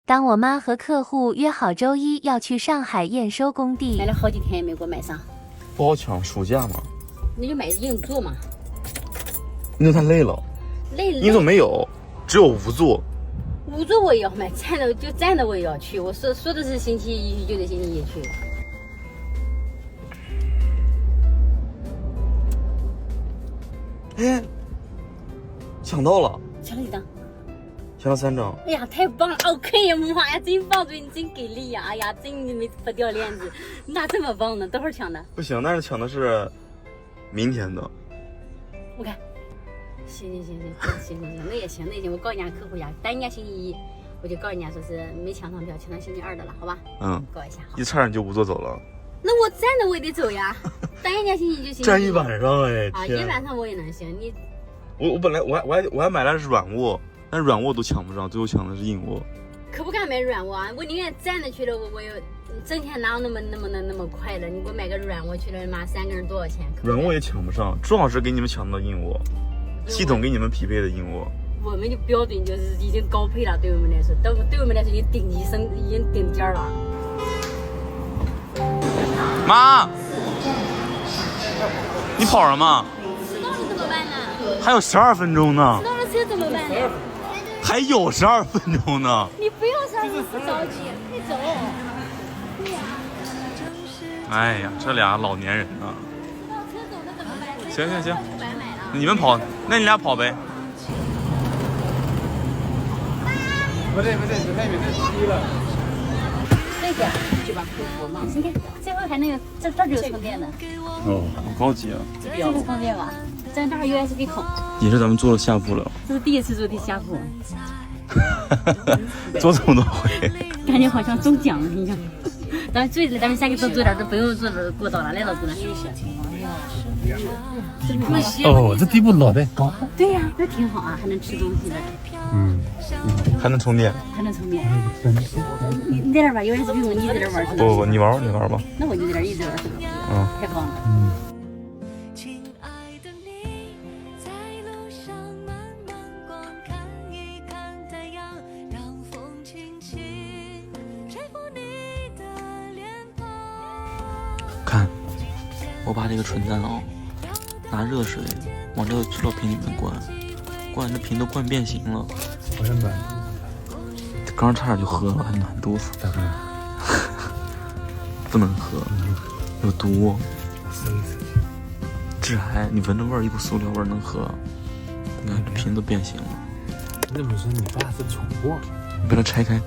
当我妈和客户约好周一要去上海验收工地，买了好几天也没给我买上。不好抢，暑假嘛。那就买硬座嘛。那太累了。硬座没有，只有无座。无座我也要买，站的我也要去。我说的是星期一就得星期一去。哎，抢到了！抢了几张？抢了3张。哎呀，太棒了！OK 呀，妈呀，真棒！对你真给力呀！哎呀，真没不掉链子，你咋这么棒呢？多会儿抢的？不行，但是抢的是明天的。我看，行，那也行，我告诉人家客户呀，单人家星期一，我就告诉人家说是没抢上票，抢到星期2的了，好吧？告一下。一差点就无座走了。那我站着我也得走呀，单人家星期一就行。站一晚上哎！啊，一晚上我也能行。你，我本来我还买来的是软卧，但软卧都抢不上，最后抢的是硬卧。可不敢买软卧啊！我宁愿站着去了，我有挣钱哪有那么快的？你给我买个软卧去了，妈3个人多少钱？软卧也抢不上，正好是给你们抢到硬卧，系统给你们匹配的硬卧。我们就标准就是已经高配了，对我们来说，对我们来说已经顶级升，已经顶尖了。妈，你跑什么？迟到了怎么办呢？还有12分钟呢。迟到了车怎么办呢？还有12分钟呢。你不要上次不着急，快走。哎呀，这俩老年人啊。迟到车走了怎么办？行，白买了。你们跑，那你俩跑呗。不对，那边太低了。这个就把客服嘛，你看这会还能有这就有充电的。哦，好高级啊！这个充电吧，这儿有 USB 孔。也是咱们坐了下铺了。这是第一次坐地下铺。坐这么多回，感觉好像中奖了一样。咱们下个坐点都不用坐过道了，来老公了，休息。哦，这地步老的高。对呀，那挺好啊，还能吃东西的。还能充电。还能充电。你在这玩，USB 孔，你在这玩。不，你玩吧。那我就在这一直玩。太棒了。看，我把这个纯蛋熬，拿热水往这个塑料瓶里面灌，这瓶都灌变形了。好像暖刚差点就喝了，还暖肚子。大哥，不能喝，有毒，试一试。致癌。你闻着味儿，一股塑料味儿能喝？你看这瓶都变形了。那么说你爸是闯祸？你把它拆开。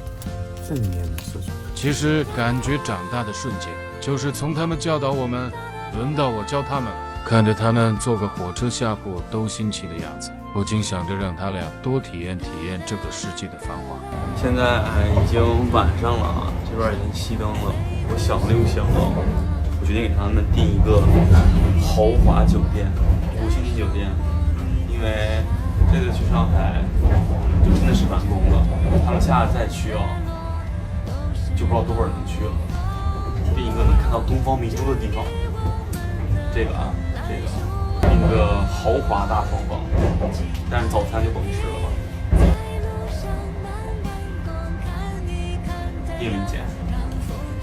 正面的射手。其实感觉长大的瞬间，就是从他们教导我们，轮到我教他们，看着他们坐个火车下铺都新奇的样子，不禁想着让他俩多体验这个世界的繁华。现在已经晚上了啊，这边已经熄灯了。我想了又想，我决定给他们订一个豪华酒店，5星级酒店，因为这次去上海就真的是完工了，他们下次再去就不知道多少人去了。订一个能看到东方明珠的地方，这个订个豪华大床房，但是早餐就甭吃了吧。订了1间，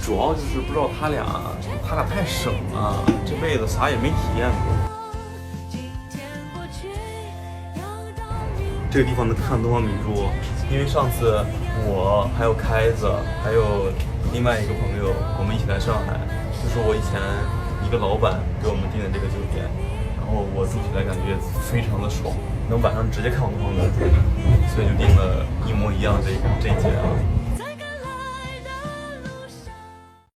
主要就是不知道他俩太省了，这辈子啥也没体验过。这个地方能看东方明珠，因为上次我还有开子还有另外一个朋友，我们一起来上海，就是我以前一个老板给我们订的这个酒店，然后我住起来感觉非常的爽，能晚上直接看到东方明珠，所以就订了一模一样这一间啊。